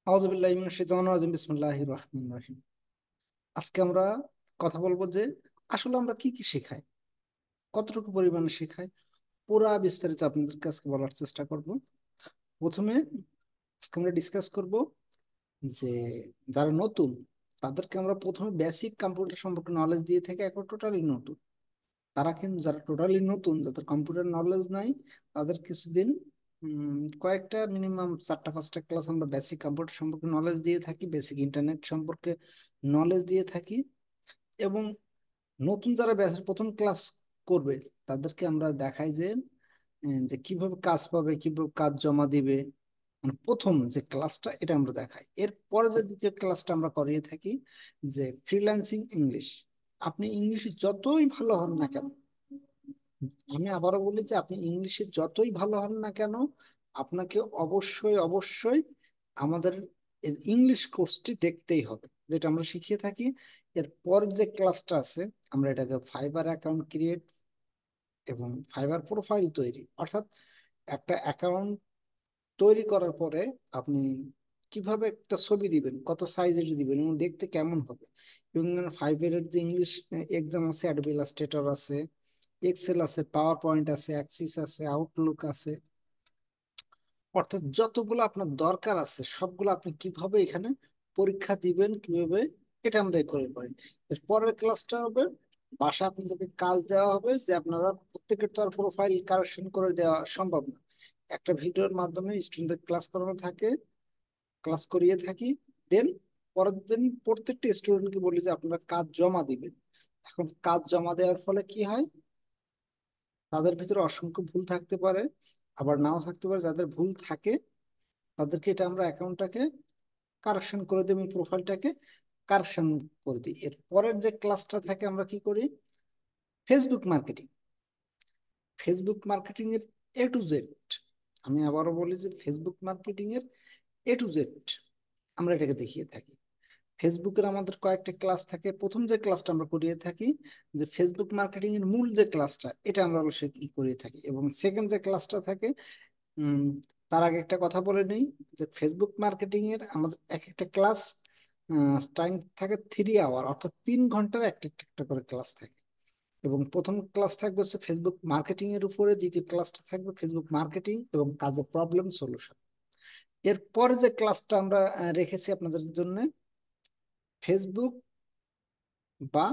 আউযুবিল্লাহি মিনাশ শাইতানির রাজিম বিসমিল্লাহির রহমানির রহিম। আজকে আমরা কথা বলবো যে আসলে আমরা কি কি শেখাই, কতটুকু পরিমাণে শেখাই, পুরা বিস্তারিত আপনাদের কাছে বলার চেষ্টা করব। প্রথমে আজকে আমরা ডিসকাস করব যে যারা নতুন তাদেরকে আমরা প্রথমে বেসিক কম্পিউটার সম্পর্কে নলেজ দিয়ে থাকি। এখন টোটালি নতুন তারা, কিন্তু যারা টোটালি নতুন, যাদের কম্পিউটার নলেজ নাই, তাদের কিছুদিন কয়েকটা মিনিমাম 4টা 5টা ক্লাস আমরা বেসিক কম্পিউটার সম্পর্কে নলেজ দিয়ে থাকি, বেসিক ইন্টারনেট সম্পর্কে নলেজ দিয়ে থাকি। এবং নতুন যারা ব্যাচের প্রথম ক্লাস করবে তাদেরকে আমরা দেখাই যে কিভাবে কাজ পাবে, কিভাবে কাজ জমা দিবে। মানে প্রথম যে ক্লাসটা এটা আমরা দেখাই। এরপরে যে দ্বিতীয় ক্লাসটা আমরা করিয়ে থাকি যে ফ্রিল্যান্সিং ইংলিশ। আপনি ইংলিশে যতই ভালো হন না কেন, আমি আবারও বলি যে আপনি ইংলিশে যতই ভালো হন না কেন, আপনাকে অবশ্যই অবশ্যই আমাদের ইংলিশ কোর্সটি দেখতেই হবে, যেটা আমরা শিখিয়ে থাকি। এরপর যে ক্লাসটা আছে, আমরা এটাকে ফাইবার অ্যাকাউন্ট ক্রিয়েট এবং ফাইবার প্রোফাইল তৈরি, অর্থাৎ একটা অ্যাকাউন্ট তৈরি করার পরে আপনি কিভাবে একটা ছবি দিবেন, কত সাইজের দিবেন এবং দেখতে কেমন হবে। এবং ফাইবার এর যে ইংলিশ এক্সাম আছে, অ্যাডোবি ইলাস্ট্রেটর আছে, এক্সেল আছে, পাওয়ার পয়েন্ট আছে, অ্যাক্সিস আছে, আউটলুক আছে, অর্থাৎ যতগুলো আপনার দরকার আছে সবগুলো আপনি কিভাবে এখানে পরীক্ষা দিবেন, কিভাবে, এটা আমরা করে পারি। এর পরের ক্লাসটা হবে বাসা আপনাদেরকে কাজ দেওয়া হবে যে আপনারা প্রত্যেকের তো আর প্রোফাইল কারেকশন করে দেওয়া সম্ভব না। একটা ভিডিওর মাধ্যমে স্টুডেন্টদের ক্লাস করানো থাকে, ক্লাস করিয়ে থাকি। দেন পরের দিন প্রত্যেকটা স্টুডেন্টকে বলি যে আপনারা কাজ জমা দিবেন। এখন কাজ জমা দেওয়ার ফলে কি হয়, তাদের ভিতরে অসংখ্য ভুল থাকতে পারে, আবার নাও থাকতে পারে। যাদের ভুল থাকে তাদেরকে এটা আমরা অ্যাকাউন্টটাকে কারেকশন করে দিই এবং প্রোফাইলটাকে কারেকশন করে দিই। এর পরের যে ক্লাসটা থাকে আমরা কি করি, ফেসবুক মার্কেটিং। ফেসবুক মার্কেটিং এর A to Z, আমি আবারও বলি যে ফেসবুক মার্কেটিং এর A to Z আমরা এটাকে দেখিয়ে থাকি। ফেসবুকের আমাদের কয়েকটা ক্লাস থাকে। প্রথম যে ক্লাসটা আমরা করিয়ে থাকি যে ফেসবুক মার্কেটিং এর মূল যে ক্লাসটা, এটা আমরা অবশ্যই করিয়ে থাকি। এবং সেকেন্ড যে ক্লাসটা থাকে, উম তার আগে একটা কথা বলে নেই যে ফেসবুক মার্কেটিং এর আমাদের এক একটা ক্লাস টাইম থাকে 3 আওয়ার, অর্থাৎ 3 ঘন্টার একটা একটা একটা করে ক্লাস থাকে। এবং প্রথম ক্লাস থাকবে হচ্ছে ফেসবুক মার্কেটিং এর উপরে, দ্বিতীয় ক্লাসটা থাকবে ফেসবুক মার্কেটিং এবং কাজের প্রবলেম সলিউশন। এরপরে যে ক্লাসটা আমরা রেখেছি আপনাদের জন্য, ফেসবুক বা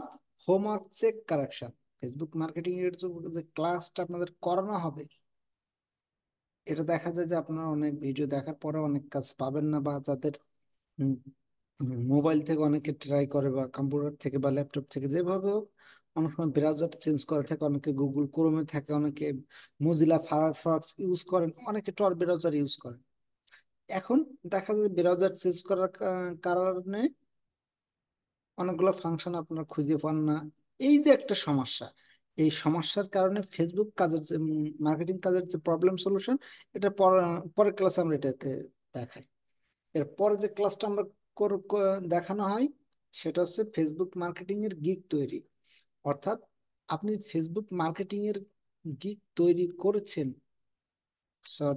homework check correction. Facebook marketing এর যে ক্লাসটা আপনাদের করানো হবে, এটা দেখা যায় যে আপনারা অনেক ভিডিও দেখার পরে অনেক কাজ পাবেন না, বা যাদের মোবাইল থেকে অনেকে ট্রাই করে বা কম্পিউটার থেকে বা ল্যাপটপ থেকে, যেভাবে হোক, অনেক সময় ব্রাউজার চেঞ্জ করা থাকে, অনেকে গুগল ক্রোমে থাকে, অনেকে মজিলা ফায়ারফক্স ইউজ করেন, অনেকে টর ব্রাউজার ইউজ করেন। এখন দেখা যায় ব্রাউজার চেঞ্জ করার কারণে অনেকগুলো ফাংশন আপনারা খুঁজে পান না। এই যে একটা সমস্যা, এই সমস্যার কারণে ফেসবুক কাজের যে মার্কেটিং কাজের যে প্রবলেম সলিউশন, এটা পরের ক্লাসে আমরা এটাকে দেখাই। এরপরে যে ক্লাসটা আমরা দেখানো হয় সেটা হচ্ছে ফেসবুক মার্কেটিং এর গিগ তৈরি। অর্থাৎ আপনি ফেসবুক মার্কেটিং এর গিগ তৈরি করেছেন, স্যার,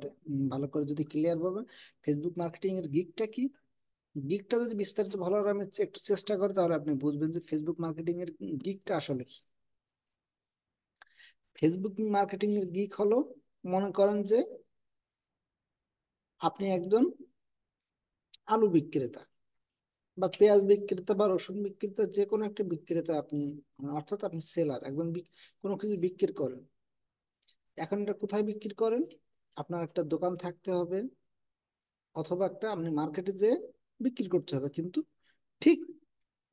ভালো করে যদি ক্লিয়ার ভাবে ফেসবুক মার্কেটিং এর গিগটা কি, গিগটা যদি বিস্তারিত ভালোভাবে আমি একটু চেষ্টা করি তাহলে আপনি বুঝবেন যে ফেসবুক মার্কেটিং এর গিগটা আসলে কি। ফেসবুক মার্কেটিং এর গিগ হলো, মনে করেন যে আপনি একজন আলু বিক্রেতা বা পেঁয়াজ বিক্রেতা বা রসুন বিক্রেতা, যে কোনো একটা বিক্রেতা আপনি, অর্থাৎ আপনি সেলার, একজন কোনো কিছু বিক্রি করেন। এখন এটা কোথায় বিক্রি করেন, আপনার একটা দোকান থাকতে হবে, অথবা একটা আপনি মার্কেটে যে বিক্রি করতে হবে। কিন্তু ঠিক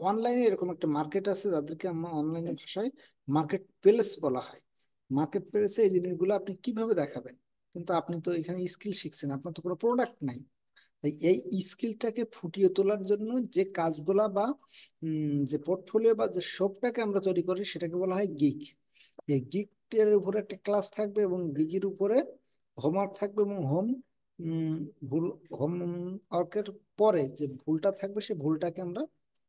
অনলাইনে এরকম একটা মার্কেট আছে, যাদেরকে আমরা অনলাইনে ভাষায় মার্কেট প্লেস বলা হয়। মার্কেট প্লেসে এই জিনিসগুলো আপনি কিভাবে দেখাবেন, কিন্তু আপনি তো এখানে স্কিল শিখছেন, আপনার তো কোনো প্রোডাক্ট নাই। তাই এই স্কিলটাকে ফুটিয়ে তোলার জন্য যে কাজগুলা বা যে পোর্টফোলিও বা যে শপটাকে আমরা তৈরি করি সেটাকে বলা হয় গিগ। এই গিগের উপরে একটা ক্লাস থাকবে এবং গিগের উপরে হোমওয়ার্ক থাকবে, এবং ভুল হোমওয়ার্কের পরে যে ভুলটা থাকবে সেই ভুলটাকে আমরা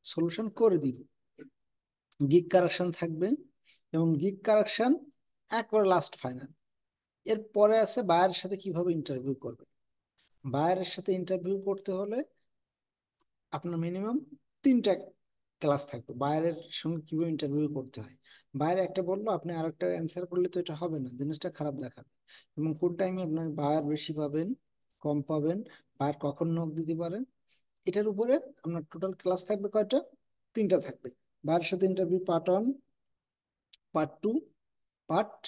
সলিউশন করে দিব। গিগ কারেকশন থাকবে এবং গিগ কারেকশন একবারে লাস্ট ফাইনাল। এর পরে আছে বায়ারের সাথে কিভাবে ইন্টারভিউ করবে। বায়ারের সাথে ইন্টারভিউ করতে হলে আপনার মিনিমাম 3টা ক্লাস থাকবে। বাইরের সঙ্গে কিভাবে ইন্টারভিউ করতে হয়, বাইরে একটা বললো, আপনি আরেকটা অ্যান্সার করলে তো এটা হবে না, জিনিসটা খারাপ দেখাবে। এবং কোন টাইমে আপনার বায়ার বেশি পাবেন, কম পাবেন, বায়ার কখন নক দিতে পারেন, এটার উপরে আপনার টোটাল ক্লাস থাকবে কয়টা? 3টা থাকবে। বায়ারের সাথে ইন্টারভিউ পার্ট 1, পার্ট 2, পার্ট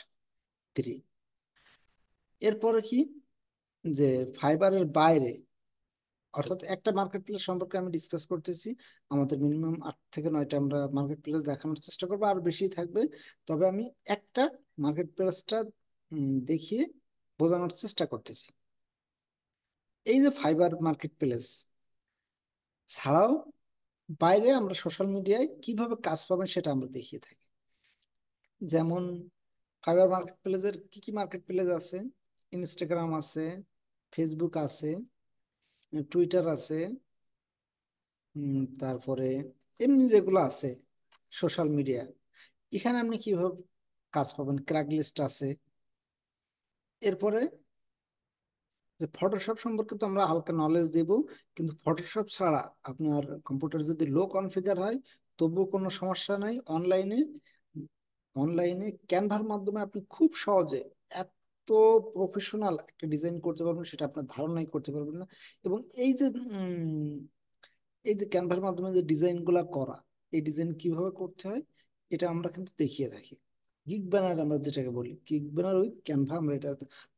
3। এরপরে কি, যে ফাইবারের বাইরে, অর্থাৎ একটা মার্কেট প্লেস সম্পর্কে আমি ডিসকাস করতেছি, আমাদের মিনিমাম 8 থেকে 9টা আমরা মার্কেট প্লেস দেখানোর চেষ্টা করবো, আর বেশি থাকবে। তবে আমি একটা মার্কেট প্লেসটা দেখিয়ে বোঝানোর চেষ্টা করতেছি। এই যে ফাইবার মার্কেট প্লেস ছাড়াও বাইরে আমরা সোশ্যাল মিডিয়ায় কিভাবে কাজ পাবেন সেটা আমরা দেখিয়ে থাকি। যেমন ফাইবার মার্কেট প্লেসের কি কি মার্কেট প্লেস আছে: ইনস্টাগ্রাম আছে, ফেসবুক আছে, টুইটার আছে, তারপরে এমনি যেগুলো আছে সোশ্যাল মিডিয়া, এখানে আপনি কিভাবে কাজ পাবেন, ক্র্যাক লিস্ট আছে। এরপরে যে ফটোশপ সম্পর্কে তো আমরা হালকা নলেজ দেব, কিন্তু ফটোশপ ছাড়া আপনার কম্পিউটার যদি লো কনফিগার হয় তবুও কোনো সমস্যা নাই। অনলাইনে অনলাইনে ক্যানভার মাধ্যমে আপনি খুব সহজে এত প্রফেশনাল একটা ডিজাইন করতে পারবেন, সেটা আপনার ধারণাই করতে পারবেন না। এবং এই যে ক্যানভার মাধ্যমে যে ডিজাইন গুলা করা, এই ডিজাইন কিভাবে করতে হয় এটা আমরা কিন্তু দেখিয়ে থাকি। গিগ ব্যানার আমরা যেটাকে বলি, গিগ ব্যানার উইথ ক্যানভা, আমরা এটা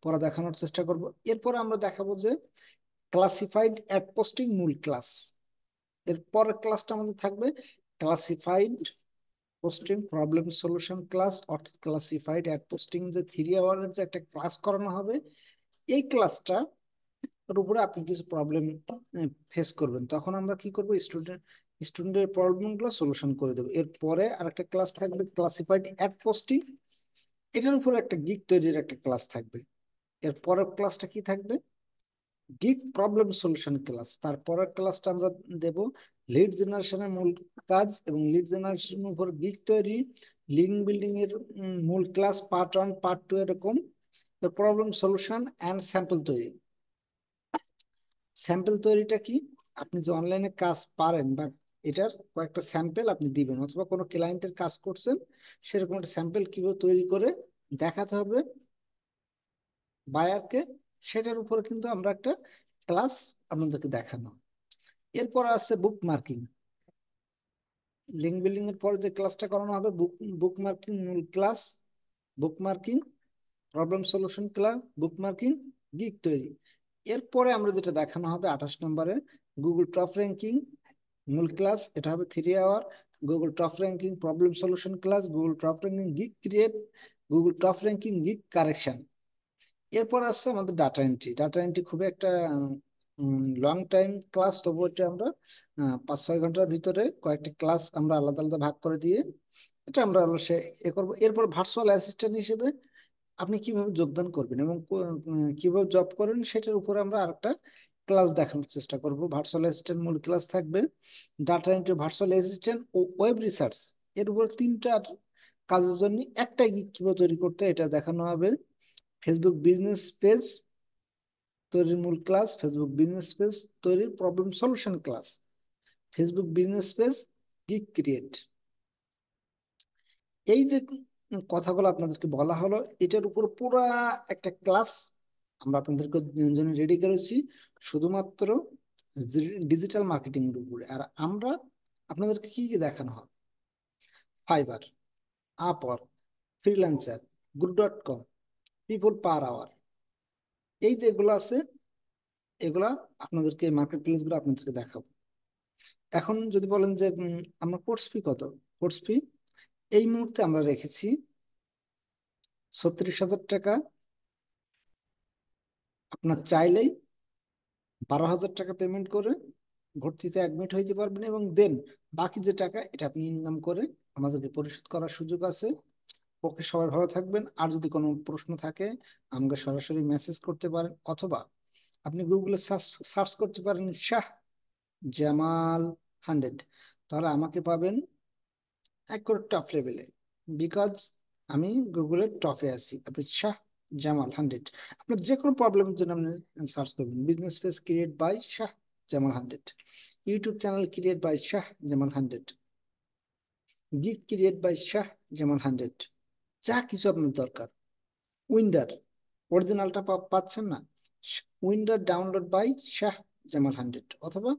পরে দেখানোর চেষ্টা করব। এরপরে আমরা দেখাবো যে ক্লাসিফাইড অ্যাড পোস্টিং মূল ক্লাস। এর পরের ক্লাসটা আমাদের থাকবে classified posting problem solution class, অর্থাৎ ক্লাসিফাইড অ্যাড পোস্টিং যে 3 আওয়ারের যে একটা ক্লাস করানো হবে, এই ক্লাসটা ওর উপরে আপনি কিছু প্রবলেম ফেস করবেন, তখন আমরা কি করব, স্টুডেন্টের প্রবলেম গুলো সলিউশন করে দেবো। এরপরে আরেকটা ক্লাস থাকবে ক্লাসিফাইড অ্যাড পোস্টিং, এটার উপরে একটা গিগ তৈরির একটা ক্লাস থাকবে। এর পরের ক্লাসটা কি থাকবে, গিগ প্রবলেম সলিউশন ক্লাস। তারপরের ক্লাসটা আমরা দেব লিড জেনারেশনের মূল কাজ এবং লিড জেনারেশনের উপর গিগ তৈরি, লিঙ্ক বিল্ডিং এর মূল ক্লাস পার্ট 1, পার্ট 2, এরকম প্রবলেম সলিউশন অ্যান্ড স্যাম্পল তৈরি। স্যাম্পল তৈরিটা কি, আপনি যে অনলাইনে কাজ পারেন বা এটার কয়েকটা স্যাম্পল আপনি দিবেন, অথবা কোনো ক্লায়েন্টের কাজ করছেন সেরকম একটা স্যাম্পল কিভাবে তৈরি করে দেখাতে হবে বায়ারকে, সেটার উপরে কিন্তু আমরা একটা ক্লাস আপনাদেরকে দেখানো। এরপর আছে বুক মার্কিং। লিঙ্ক বিল্ডিং এর পরে যে ক্লাসটা করানো হবে বুক মার্কিং মূল class, book marking problem solution class, book marking, gig তৈরি। এরপরে আমরা যেটা দেখানো হবে 28 নম্বরে, গুগল টপ র্যাঙ্কিং মূল ক্লাস, এটা হবে 3 hour. Google top ranking problem solution class, Google top ranking gig create, Google top ranking gig correction. এরপর আসছে আমাদের ডাটা এন্ট্রি। ডাটা এন্ট্রি খুবই একটা লং টাইম ক্লাস, তবু এটা আমরা 5-6 ঘন্টার ভিতরে কয়েকটা ক্লাস আমরা আলাদা আলাদা ভাগ করে দিয়ে এটা আমরা অবশ্যই এ করবো। এরপর ভার্চুয়াল অ্যাসিস্ট্যান্ট হিসেবে আপনি কিভাবে যোগদান করবেন এবং কিভাবে জব করেন সেটার উপরে আমরা আরেকটা ক্লাস দেখানোর চেষ্টা করব। ভার্চুয়াল অ্যাসিস্ট্যান্ট মূল ক্লাস থাকবে, ডাটা এন্ট্রি, ভার্চুয়াল অ্যাসিস্ট্যান্ট ও ওয়েব রিসার্চ, এর উপর 3টার কাজের জন্য একটা গিগ কিভাবে তৈরি করতে হয় এটা দেখানো হবে। ফেসবুক বিজনেস পেজ তৈরির মূল ক্লাস, ফেসবুক বিজনেস পেজ তৈরির problem solution class, Facebook business page gig create. এই যে কথাগুলো আপনাদেরকে বলা হলো, এটার উপর পুরা একটা ক্লাস আমরা আপনাদেরকে জন্য রেডি করেছি, শুধুমাত্র ডিজিটাল মার্কেটিং এর উপরে। আর আমরা আপনাদেরকে কি কি দেখানো হবে, ফাইবার, আপওয়ার্ক, ফ্রিল্যান্সার, গুড.কম, পিপল পার আওয়ার, এই যেগুলো আছে এগুলা আপনাদেরকে, মার্কেট প্লেস গুলো আপনাদেরকে দেখাবো। এখন যদি বলেন যে আমরা কোর্স ফি কত, কোর্স ফি এই মুহূর্তে আমরা রেখেছি 36,000 টাকা। আপনার চাইলেই 12,000 টাকা পেমেন্ট করে ভর্তিতে অ্যাডমিট হইতে পারবেন, এবং দেন বাকি যে টাকা এটা আপনি ইনকাম করে আমাদেরকে পরিশোধ করার সুযোগ আছে। ওকে, সবাই ভালো থাকবেন। আর যদি কোনো প্রশ্ন থাকে আমাকে সরাসরি মেসেজ করতে পারেন, অথবা আপনি গুগলে সার্চ সার্চ করতে পারেন শাহ জামাল 100, তাহলে আমাকে পাবেন একবার টপ লেভেলে, বিকজ আমি গুগলের টপে আছি। আপনি শাহ জামাল 100, আপনার যে কোনো প্রবলেমের জন্য আপনি সার্চ করবেন business page create by Shah যেমন 100, YouTube channel create by Shah যেমন 100, গিগ ক্রিয়েট বাই শাহ যেমন 100। যা কিছু আপনার দরকার, উইন্ডার অরিজিনালটা পাচ্ছেন না, উইন্ডার ডাউনলোড বাই শাহ যেমন 100 অথবা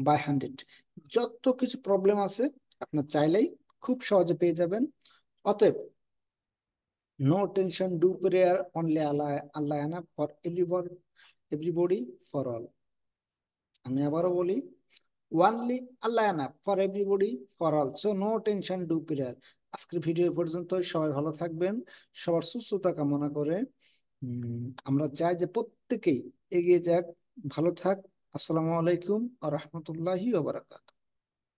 বাই 100, যত কিছু প্রবলেম আছে আপনার চাইলেই খুব সহজে পেয়ে যাবেন। অতএব no tension, do prayer, only Allah, Allah enough for everybody, everybody for all. আমি আবারও বলি, only Allah enough for everybody for all, so no tension, do prayer. আজকের ভিডিও পর্যন্ত, সবাই ভালো থাকবেন, সবার সুস্থতা কামনা করে আমরা চাই যে প্রত্যেকেই এগিয়ে যাক, ভালো থাক। আসসালামু আলাইকুম ওয়া রাহমাতুল্লাহি ওয়া বারাকাতুহু।